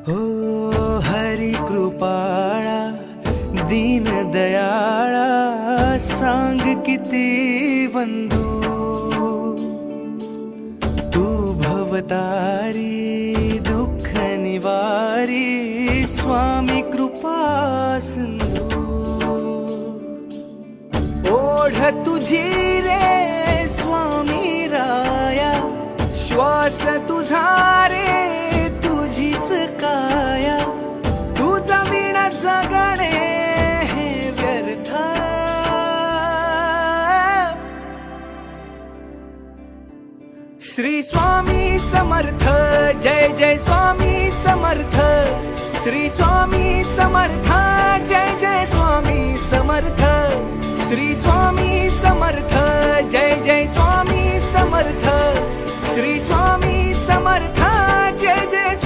हो हरी कृपाळा दीन दयाळा सांग किती वंदू तू भवतारी दुःख निवारी स्वामी कृपा सिंधू ओढ तुझी रे स्वामी राया श्वास तुझा रे तुझीच काया तुझा विणा जगणे हे व्यर्थ श्री स्वामी समर्थ जय जय स्वामी समर्थ श्री स्वामी समर्थ जय जय स्वामी समर्थ श्री स्वामी समर्थ जय जय स्वामी